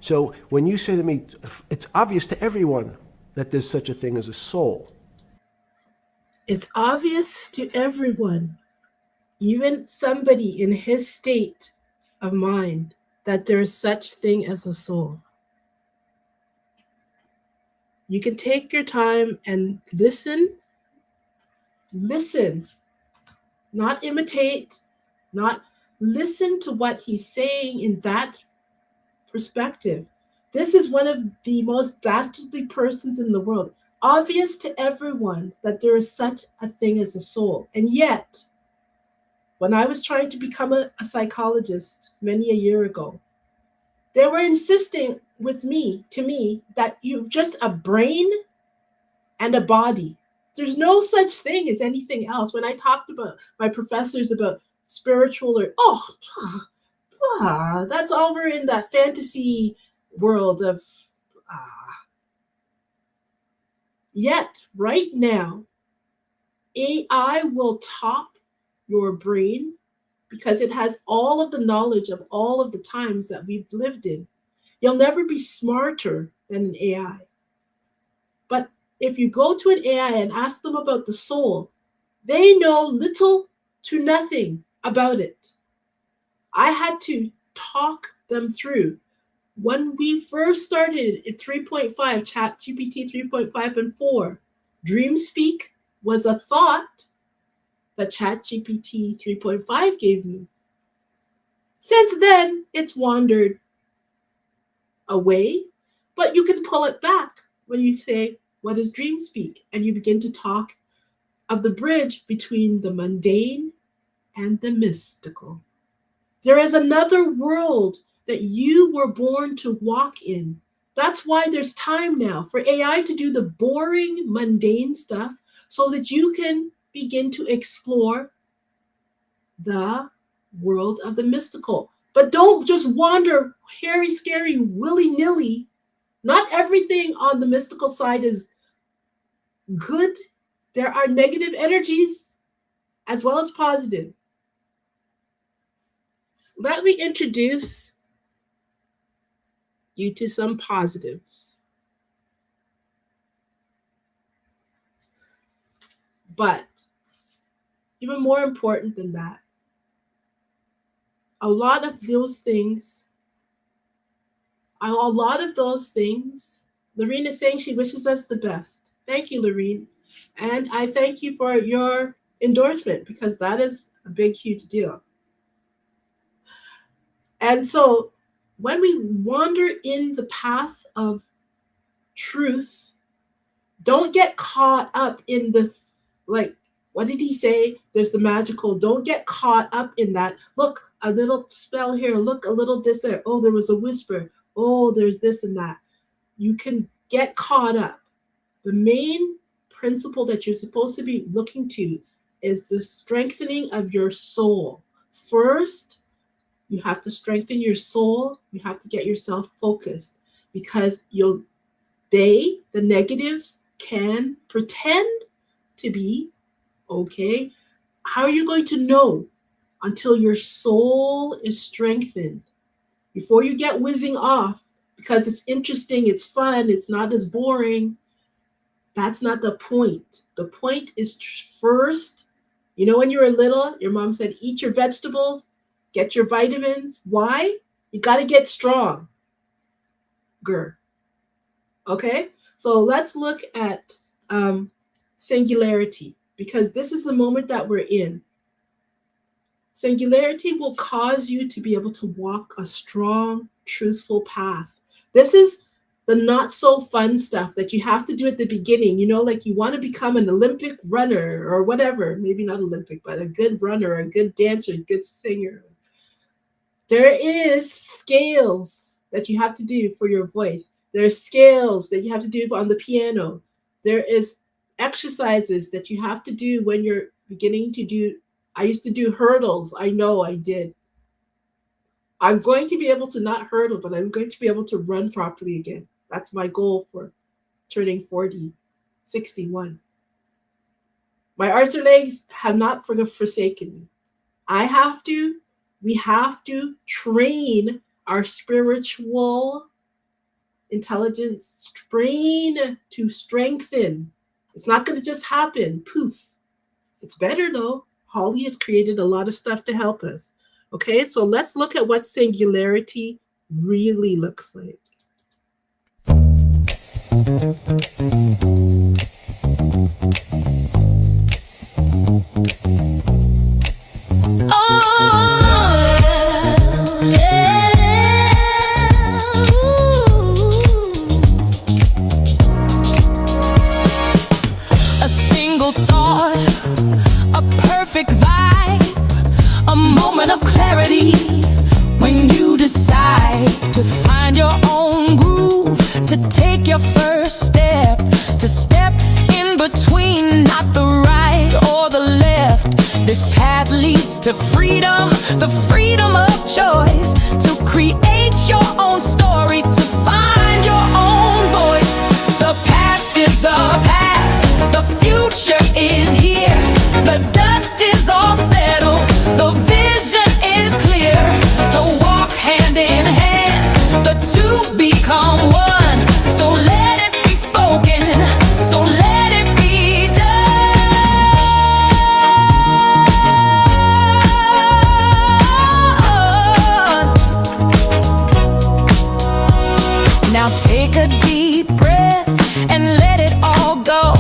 So when you say to me, it's obvious to everyone that there's such a thing as a soul. It's obvious to everyone, even somebody in his state of mind, that there is such thing as a soul. You can take your time and listen, not imitate, not listen to what he's saying in that perspective. This is one of the most dastardly persons in the world. Obvious to everyone that there is such a thing as a soul. And yet, when I was trying to become a psychologist many a year ago, they were insisting to me, that you've just a brain and a body. There's no such thing as anything else. When I talked about my professors about spiritual that's over in that fantasy world of Yet, right now, AI will top your brain because it has all of the knowledge of all of the times that we've lived in. You'll never be smarter than an AI. But if you go to an AI and ask them about the soul, they know little to nothing about it. I had to talk them through. When we first started at 3.5, ChatGPT 3.5 and 4, DreamSpeak was a thought that ChatGPT 3.5 gave me. Since then, it's wandered away But you can pull it back when you say, what does dream speak? And you begin to talk of the bridge between the mundane and the mystical. There is another world that you were born to walk in. That's why there's time now for AI to do the boring, mundane stuff so that you can begin to explore the world of the mystical. But don't just wander hairy, scary, willy-nilly. Not everything on the mystical side is good. There are negative energies as well as positive. Let me introduce you to some positives. But even more important than that, a lot of those things, Lorene is saying she wishes us the best. Thank you, Lorene. And I thank you for your endorsement, because that is a big, huge deal. And so when we wander in the path of truth, don't get caught up in the, like, what did he say? There's the magical. Don't get caught up in that. Look, a little spell here. Look, a little this there. Oh, there was a whisper. Oh, there's this and that. You can get caught up. The main principle that you're supposed to be looking to is the strengthening of your soul. First, you have to strengthen your soul. You have to get yourself focused, because the negatives can pretend to be okay. How are you going to know until your soul is strengthened? Before you get whizzing off, because it's interesting, it's fun, it's not as boring. That's not the point. The point is first, when you were little, your mom said, eat your vegetables, get your vitamins. Why? You got to get strong. Okay? So let's look at singularity, because this is the moment that we're in. Singularity will cause you to be able to walk a strong, truthful path. This is the not so fun stuff that you have to do at the beginning. Like you want to become an Olympic runner or whatever, maybe not Olympic, but a good runner, a good dancer, a good singer. There is scales that you have to do for your voice. There are scales that you have to do on the piano. There is exercises that you have to do when you're beginning to do. I used to do hurdles. I know I did. I'm going to be able to not hurdle, but I'm going to be able to run properly again. That's my goal for turning 40, 61. My arms and legs have not forsaken me. We have to train our spiritual intelligence, train to strengthen. It's not going to just happen, poof. It's better though. Holly has created a lot of stuff to help us. Okay, so let's look at what singularity really looks like. A single thought, a perfect vibe, a moment of clarity when you decide to find your own groove, to take your first step, to step in between, not the right or the left. This path leads to freedom, the freedom of choice, to create your own story, to find your own voice. The past is the past, the future is here, the dust is all settled, the vision is clear. So walk hand in hand, the two become one. So let it be spoken, so let it be done. Now take a deep breath and let it all go.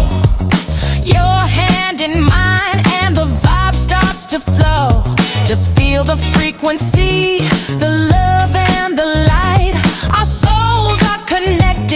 Your hand in mine and the vibe starts to flow. Just feel the frequency, the love and the light. Our souls are connected.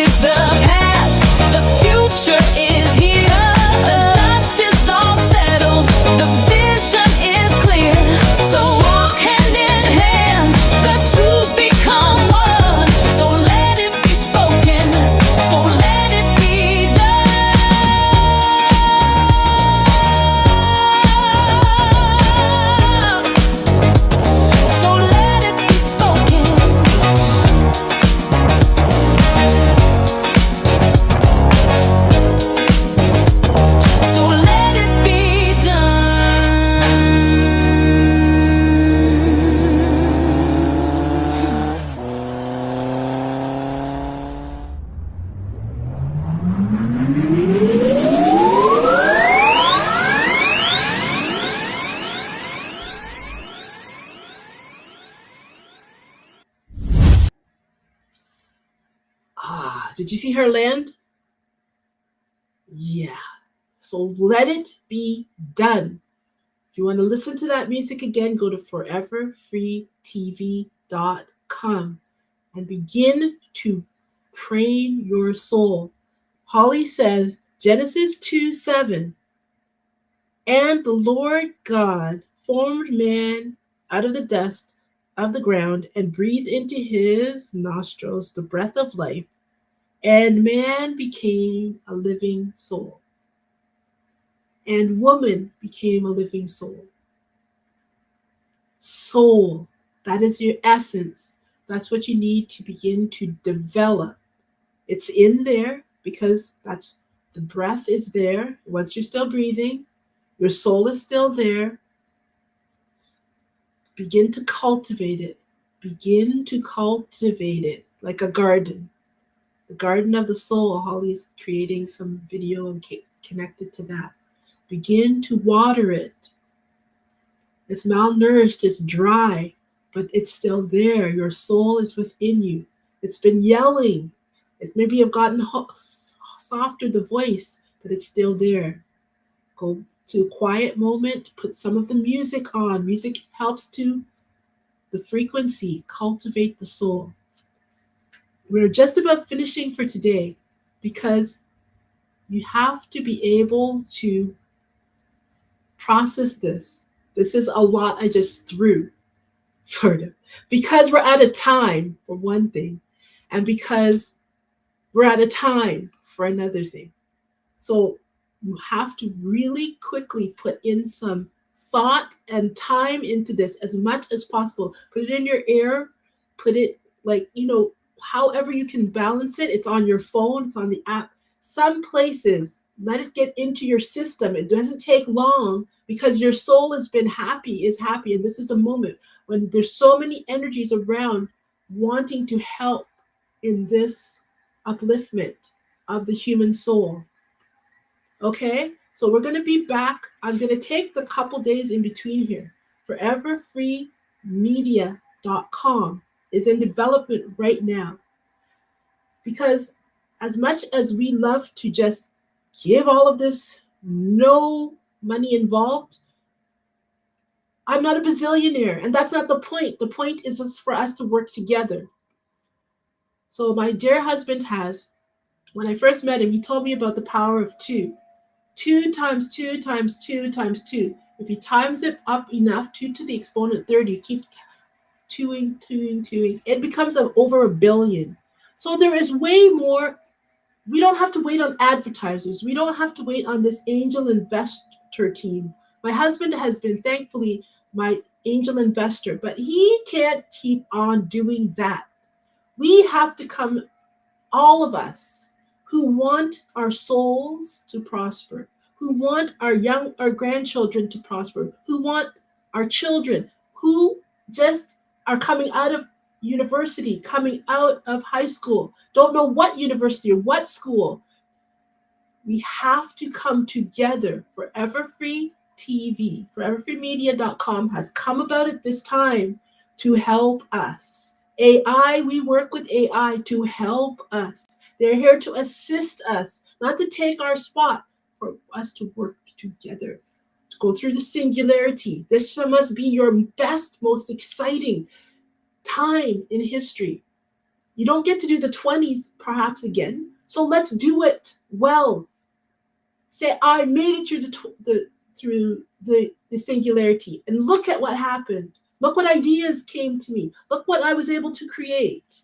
is the past, the future is here. The dust is all settled, the vision is clear. So walk hand in hand, the two become one. So let it be spoken, so let it be done. So let it be spoken. So let it be done. Did you see her land? Yeah. So let it be done. If you want to listen to that music again, go to foreverfreetv.com and begin to train your soul. Holly says, Genesis 2:7, and the Lord God formed man out of the dust of the ground and breathed into his nostrils the breath of life, and man became a living soul. And woman became a living soul. Soul, that is your essence. That's what you need to begin to develop. It's in there because that's the breath is there. Once you're still breathing, your soul is still there. Begin to cultivate it. Begin to cultivate it like a garden. The garden of the soul. Holly's creating some video and connected to that. Begin to water it. It's malnourished, it's dry, but it's still there. Your soul is within you. It's been yelling. It's maybe you've gotten softer the voice, but it's still there. Go to a quiet moment, put some of the music on. Music helps to the frequency, cultivate the soul. We're just about finishing for today because you have to be able to process this. This is a lot I just threw, sort of, because we're out of time, for one thing, and because we're out of time for another thing. So you have to really quickly put in some thought and time into this as much as possible. Put it in your ear, put it however you can balance it. It's on your phone, it's on the app. Some places, let it get into your system. It doesn't take long because your soul has been happy, and this is a moment when there's so many energies around wanting to help in this upliftment of the human soul. Okay, so we're going to be back. I'm going to take the couple days in between here. Foreverfreemedia.com is in development right now, because as much as we love to just give all of this, no money involved, I'm not a bazillionaire, and that's not the point. The point is it's for us to work together. So my dear husband when I first met him, he told me about the power of 2. 2 times 2 times 2 times 2. If he times it up enough, 2 to the exponent 30, keep twoing, it becomes over 1 billion. So there is way more. We don't have to wait on advertisers. We don't have to wait on this angel investor team. My husband has been, thankfully, my angel investor, but he can't keep on doing that. We have to come, all of us who want our souls to prosper, who want our grandchildren to prosper, who want our children, who just are coming out of university, coming out of high school, don't know what university or what school. We have to come together. Forever Free TV, foreverfreemedia.com has come about at this time to help us. AI, we work with AI to help us. They're here to assist us, not to take our spot, for us to work together, to go through the singularity. This must be your best, most exciting time in history. You don't get to do the 20s perhaps again. So let's do it well. Say, I made it through the singularity, and look at what happened. Look what ideas came to me. Look what I was able to create.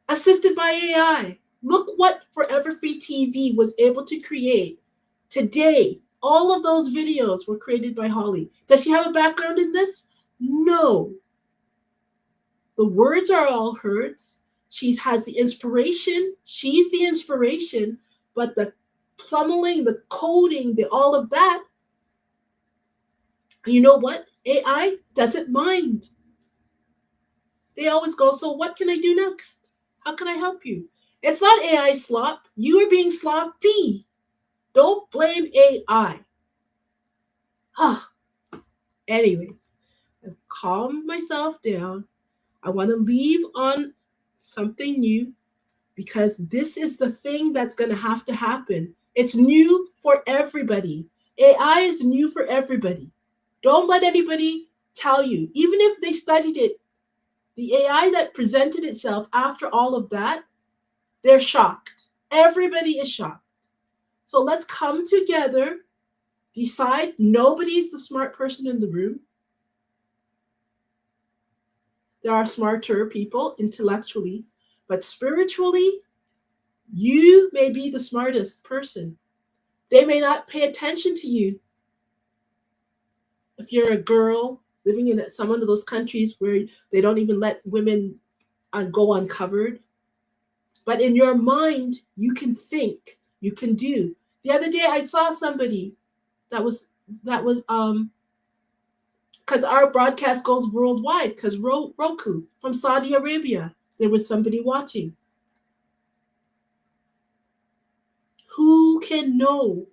Assisted by AI. Look what Forever Free TV was able to create today. All of those videos were created by Holly. Does she have a background in this? No. The words are all hers. She has the inspiration. She's the inspiration, but the plummeting, the coding, all of that, you know what? AI doesn't mind. They always go, so what can I do next? How can I help you? It's not AI slop. You are being sloppy. Don't blame AI. Anyways, I've calmed myself down. I want to leave on something new because this is the thing that's going to have to happen. It's new for everybody. AI is new for everybody. Don't let anybody tell you, even if they studied it, the AI that presented itself after all of that, they're shocked. Everybody is shocked. So let's come together, decide nobody's the smart person in the room. There are smarter people intellectually, but spiritually, you may be the smartest person. They may not pay attention to you. If you're a girl living in some of those countries where they don't even let women go uncovered, but in your mind, you can think, you can do. The other day, I saw somebody that was because our broadcast goes worldwide, because Roku from Saudi Arabia, there was somebody watching. Who can know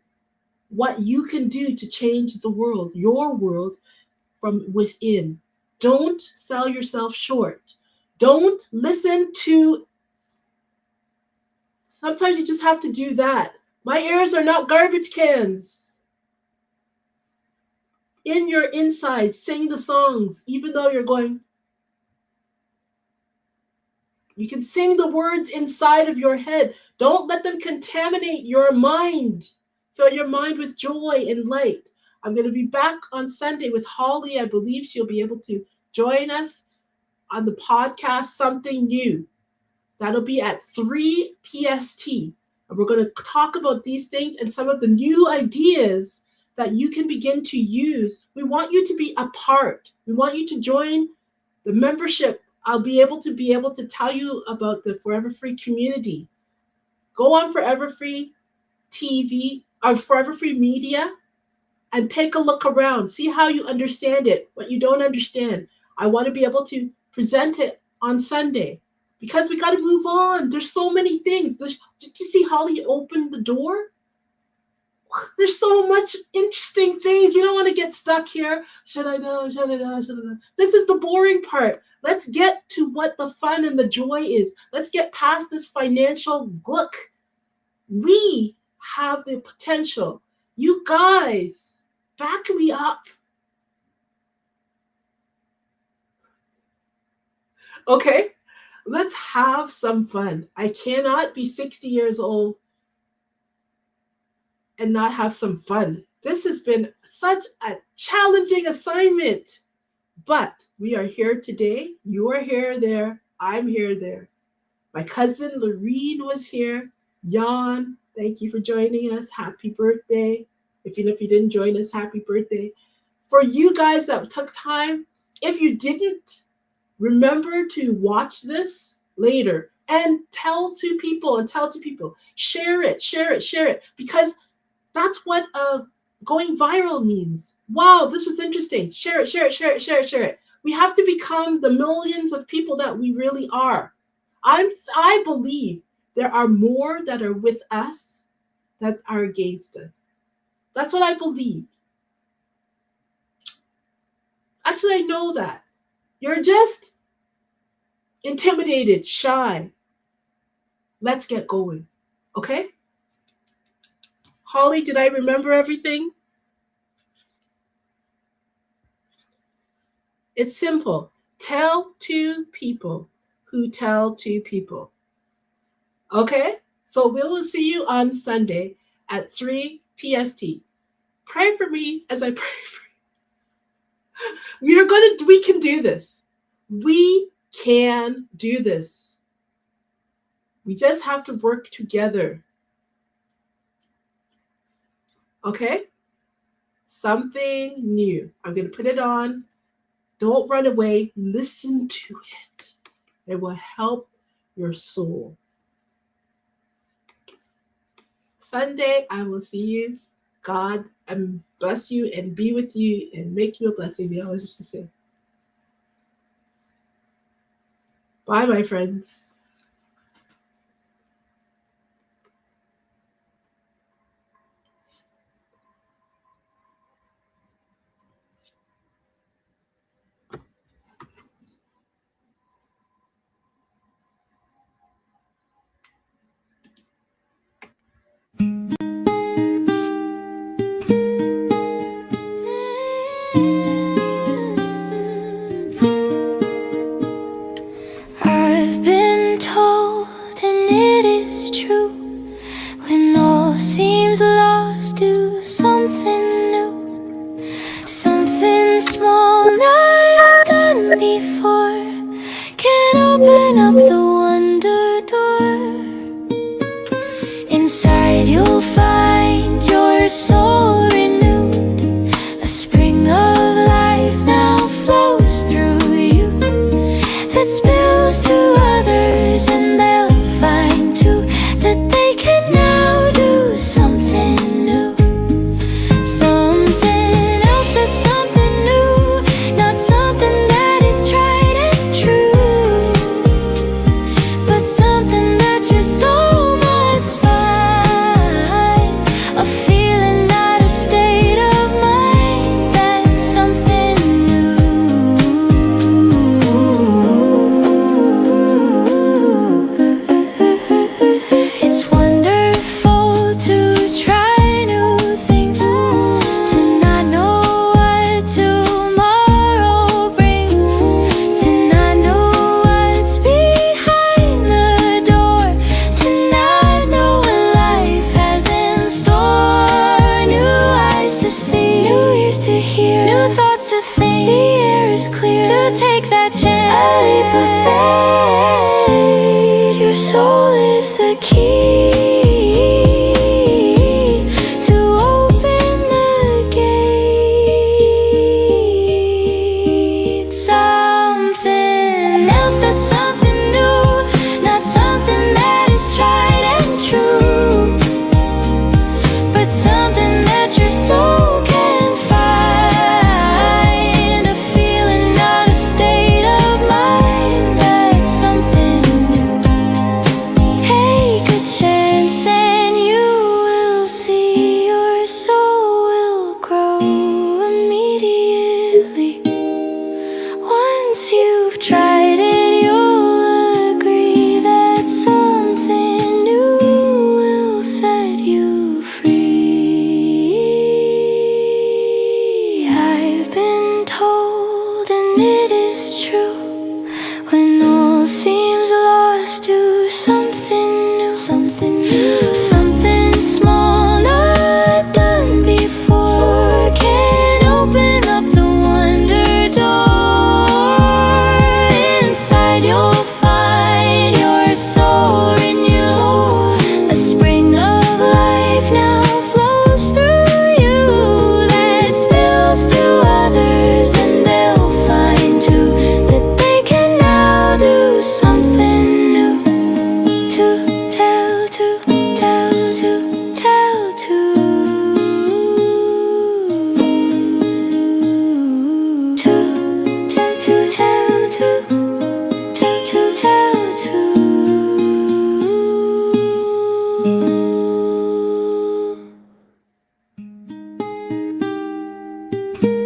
what you can do to change the world, your world, from within? Don't sell yourself short. Don't listen to. Sometimes you just have to do that. My ears are not garbage cans. In your inside, sing the songs, even though you're going. You can sing the words inside of your head. Don't let them contaminate your mind. Fill your mind with joy and light. I'm going to be back on Sunday with Holly. I believe she'll be able to join us on the podcast, Something New. That'll be at 3 PST. And we're going to talk about these things and some of the new ideas that you can begin to use. We want you to be a part. We want you to join the membership. I'll be able to tell you about the Forever Free community. Go on Forever Free TV or Forever Free Media and take a look around. See how you understand it, what you don't understand. I want to be able to present it on Sunday because we got to move on. There's so many things. Did you see Holly open the door? There's so much interesting things. You don't want to get stuck here. Should I know? Should I know? Should I know? This is the boring part. Let's get to what the fun and the joy is. Let's get past this financial gluck. We have the potential. You guys, back me up. Okay, let's have some fun. I cannot be 60 years old and not have some fun. This has been such a challenging assignment, but we are here today. You are here, there. I'm here, there. My cousin Lorene was here. Jan, thank you for joining us. Happy birthday. Even if you didn't join us, happy birthday. For you guys that took time, if you didn't, remember to watch this later and tell two people. Share it, because that's what going viral means. Wow, this was interesting. Share it. We have to become the millions of people that we really are. I believe there are more that are with us that are against us. That's what I believe. Actually, I know that. You're just intimidated, shy. Let's get going. Okay? Holly, did I remember everything? It's simple. Tell two people. who tell two people. Okay? So we will see you on Sunday at 3 PST. Pray for me as I pray for you. We can do this. We can do this. We just have to work together. Okay? Something new. I'm going to put it on. Don't run away. Listen to it. It will help your soul. Sunday, I will see you. God bless you and be with you and make you a blessing. They always used to say. Bye, my friends. I've been told, and it is true, when all seems lost, do something new, something small not done before, can open up the wonder door. Inside you'll find your soul renewed, a spring of life now flows through you, that spills to others, and they'll find too that they can now do something new. Something else that's something new, not something that is tried and true, but something that your soul must find. A feeling, not a state of mind, that's something new. It's wonderful to try new things, to not know what tomorrow brings, to not know what's behind the door, to not know what life has in store. New eyes to see, new ears to hear, new thoughts to think. The air is clear to take that chance, a leap of faith. Your soul is the key.